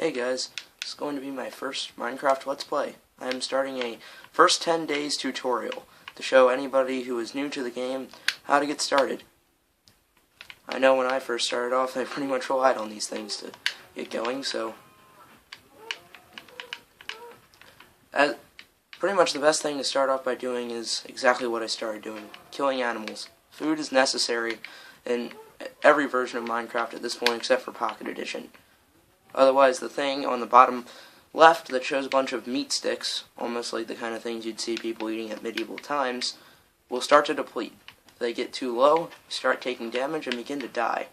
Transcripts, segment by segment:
Hey guys, this is going to be my first Minecraft Let's Play. I am starting a first 10 days tutorial to show anybody who is new to the game how to get started. I know when I first started off I pretty much relied on these things to get going, so pretty much the best thing to start off by doing is exactly what I started doing, killing animals. Food is necessary in every version of Minecraft at this point except for Pocket Edition. Otherwise, the thing on the bottom left that shows a bunch of meat sticks, almost like the kind of things you'd see people eating at medieval times, will start to deplete. If they get too low, you start taking damage and begin to die.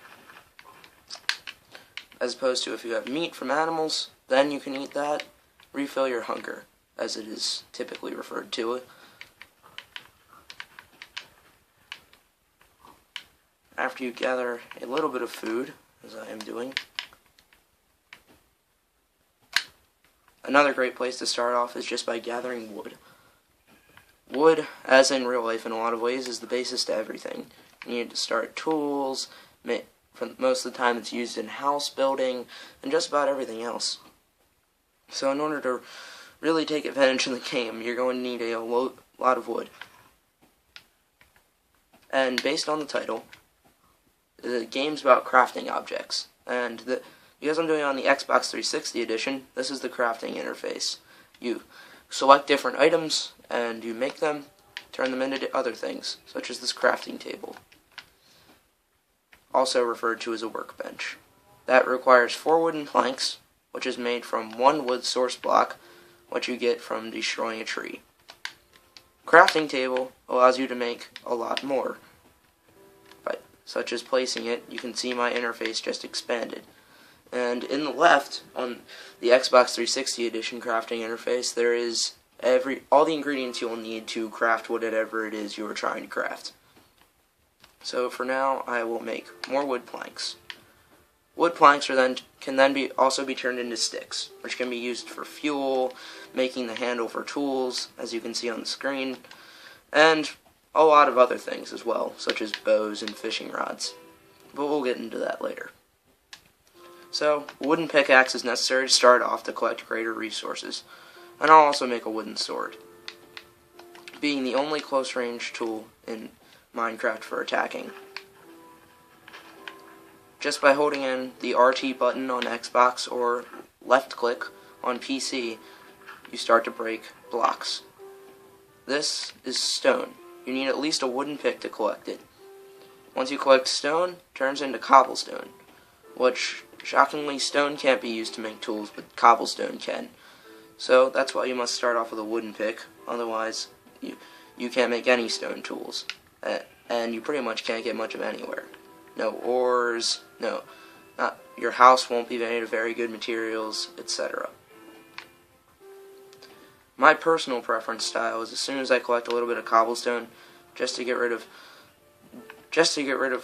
As opposed to if you have meat from animals, then you can eat that, refill your hunger, as it is typically referred to it. After you gather a little bit of food, as I am doing, another great place to start off is just by gathering wood. Wood, as in real life in a lot of ways, is the basis to everything. You need to start tools, for most of the time it's used in house building, and just about everything else. So in order to really take advantage of the game, you're going to need a lot of wood. And based on the title, the game's about crafting objects, and because I'm doing it on the Xbox 360 edition, this is the crafting interface. You select different items, and you make them, turn them into other things, such as this crafting table, also referred to as a workbench. That requires 4 wooden planks, which is made from 1 wood source block, which you get from destroying a tree. Crafting table allows you to make a lot more, such as placing it. You can see my interface just expanded. And in the left, on the Xbox 360 edition crafting interface, there is all the ingredients you'll need to craft whatever it is you are trying to craft. So for now, I will make more wood planks. Wood planks can then also be turned into sticks, which can be used for fuel, making the handle for tools, as you can see on the screen, and a lot of other things as well, such as bows and fishing rods. But we'll get into that later. So, a wooden pickaxe is necessary to start off to collect greater resources, and I'll also make a wooden sword, being the only close-range tool in Minecraft for attacking. Just by holding in the RT button on Xbox or left-click on PC, you start to break blocks. This is stone. You need at least a wooden pick to collect it. Once you collect stone, it turns into cobblestone, which, shockingly, stone can't be used to make tools, but cobblestone can. So that's why you must start off with a wooden pick, otherwise you can't make any stone tools. And you pretty much can't get much of anywhere. No ores, your house won't be made of very good materials, etc. My personal preference style is as soon as I collect a little bit of cobblestone, just to get rid of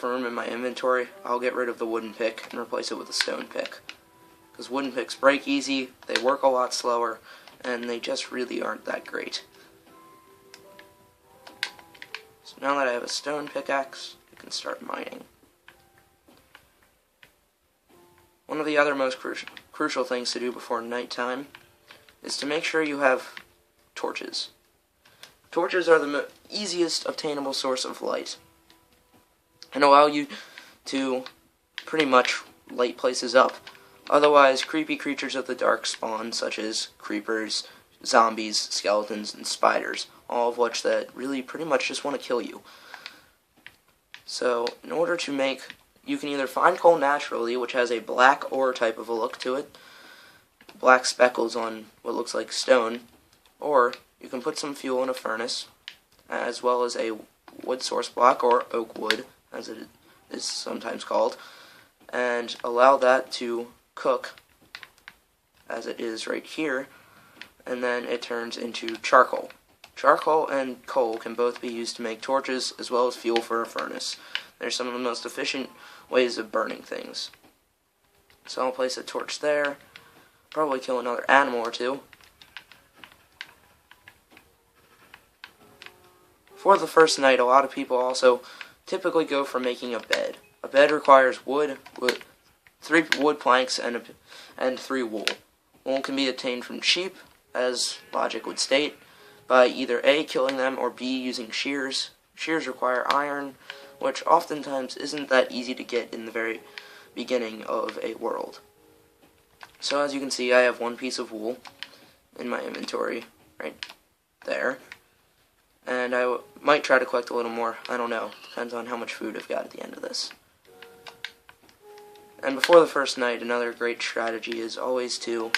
room in my inventory, I'll get rid of the wooden pick and replace it with a stone pick. Because wooden picks break easy, they work a lot slower, and they just really aren't that great. So now that I have a stone pickaxe, I can start mining. One of the other most crucial things to do before nighttime is to make sure you have torches. Torches are the easiest obtainable source of light, and allow you to pretty much light places up. Otherwise, creepy creatures of the dark spawn, such as creepers, zombies, skeletons, and spiders, all of which that really pretty much just want to kill you. So, in order to make, you can either find coal naturally, which has a black ore type of a look to it, black speckles on what looks like stone, or you can put some fuel in a furnace, as well as a wood source block, or oak wood, as it is sometimes called, and allow that to cook, as it is right here, and then it turns into charcoal. Charcoal and coal can both be used to make torches, as well as fuel for a furnace. They're some of the most efficient ways of burning things. So I'll place a torch there, probably kill another animal or two. For the first night, a lot of people also typically go for making a bed. A bed requires wood, 3 wood planks and 3 wool. Wool can be obtained from sheep, as logic would state, by either A, killing them, or B, using shears. Shears require iron, which oftentimes isn't that easy to get in the very beginning of a world. So as you can see, I have 1 piece of wool in my inventory right there. And I might try to collect a little more. I don't know. Depends on how much food I've got at the end of this. And before the first night, another great strategy is always to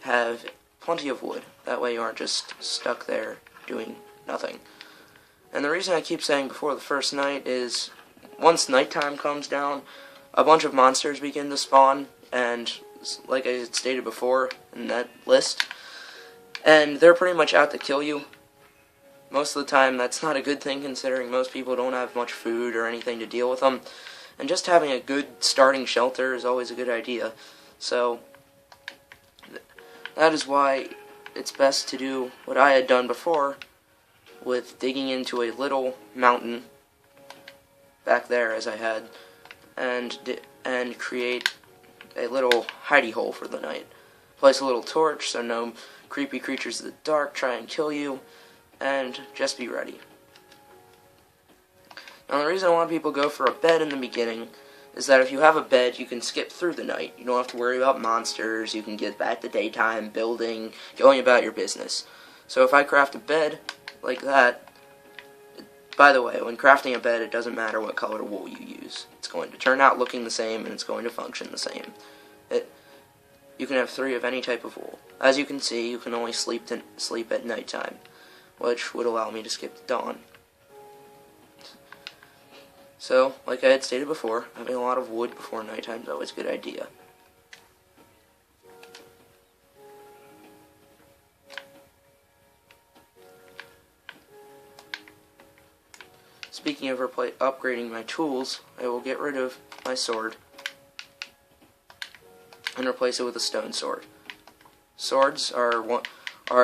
have plenty of wood. That way you aren't just stuck there doing nothing. And the reason I keep saying before the first night is once nighttime comes down, a bunch of monsters begin to spawn, and like I stated before in that list, and they're pretty much out to kill you. Most of the time, that's not a good thing, considering most people don't have much food or anything to deal with them. And just having a good starting shelter is always a good idea. So, that is why it's best to do what I had done before, with digging into a little mountain back there, as I had, and create a little hidey hole for the night. Place a little torch so no creepy creatures of the dark try and kill you, and just be ready. Now the reason a lot of people go for a bed in the beginning is that if you have a bed, you can skip through the night. You don't have to worry about monsters, you can get back to daytime, building, going about your business. So if I craft a bed like that, by the way, when crafting a bed, it doesn't matter what color wool you use. It's going to turn out looking the same, and it's going to function the same. You can have 3 of any type of wool. As you can see, you can only sleep at nighttime, which would allow me to skip the dawn. So, like I had stated before, having a lot of wood before nighttime is always a good idea. Speaking of upgrading my tools, I will get rid of my sword and replace it with a stone sword. Swords are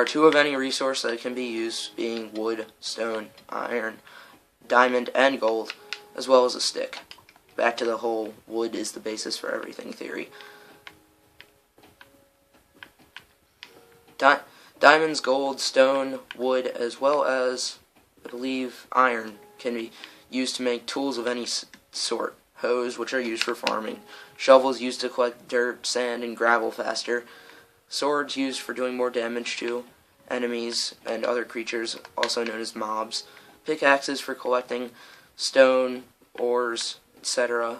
2 of any resource that can be used, being wood, stone, iron, diamond, and gold, as well as a stick. Back to the whole wood is the basis for everything theory. Diamonds, gold, stone, wood, as well as, I believe, iron can be used to make tools of any sort. Hoes, which are used for farming. Shovels used to collect dirt, sand, and gravel faster. Swords used for doing more damage to enemies and other creatures, also known as mobs. Pickaxes for collecting stone, ores, etc.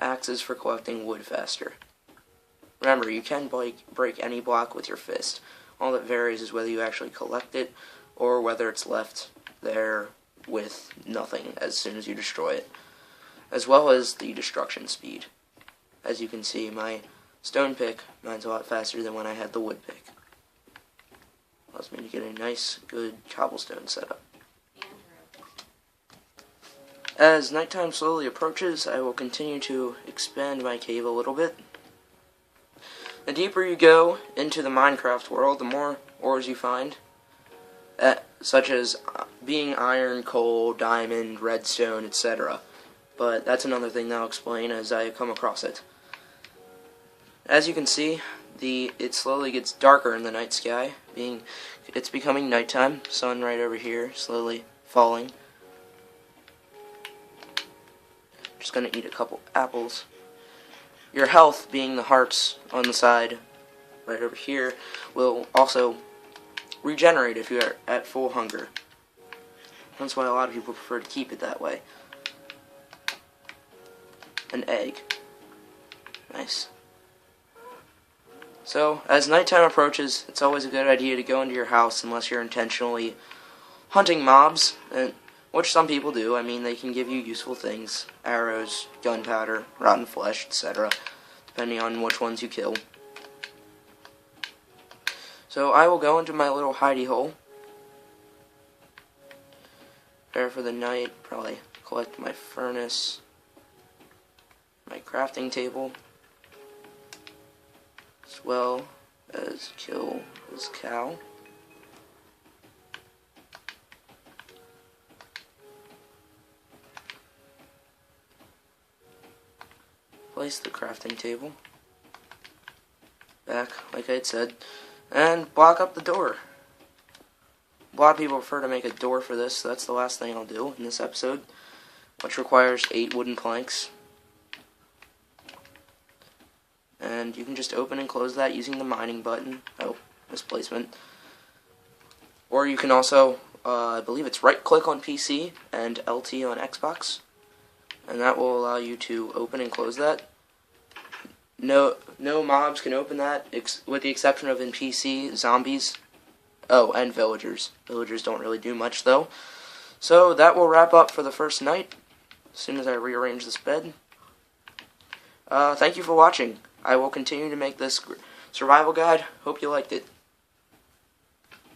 Axes for collecting wood faster. Remember, you can break any block with your fist. All that varies is whether you actually collect it or whether it's left there with nothing as soon as you destroy it, as well as the destruction speed. As you can see, my stone pick mine's a lot faster than when I had the wood pick. Allows me to get a nice, good cobblestone setup. As nighttime slowly approaches, I will continue to expand my cave a little bit. The deeper you go into the Minecraft world, the more ores you find, such as being iron, coal, diamond, redstone, etc. But that's another thing that I'll explain as I come across it. As you can see, it slowly gets darker in the night sky. It's becoming nighttime. Sun right over here, slowly falling. Just gonna eat a couple apples. Your health, being the hearts on the side right over here, will also regenerate if you are at full hunger. That's why a lot of people prefer to keep it that way. An egg. Nice. So, as nighttime approaches, it's always a good idea to go into your house unless you're intentionally hunting mobs, which some people do. I mean, they can give you useful things. Arrows, gunpowder, rotten flesh, etc. Depending on which ones you kill. So I will go into my little hidey hole. Prepare for the night. Probably collect my furnace. My crafting table. As well as kill this cow. place the crafting table back, like I had said, and block up the door. A lot of people prefer to make a door for this, so that's the last thing I'll do in this episode, which requires 8 wooden planks. And you can just open and close that using the mining button. Oh, misplacement. Or you can also, I believe it's right-click on PC and LT on Xbox, and that will allow you to open and close that. No mobs can open that, with the exception of in PC, zombies. Oh, and villagers. Villagers don't really do much, though. So that will wrap up for the first night, as soon as I rearrange this bed. Thank you for watching. I will continue to make this survival guide. Hope you liked it.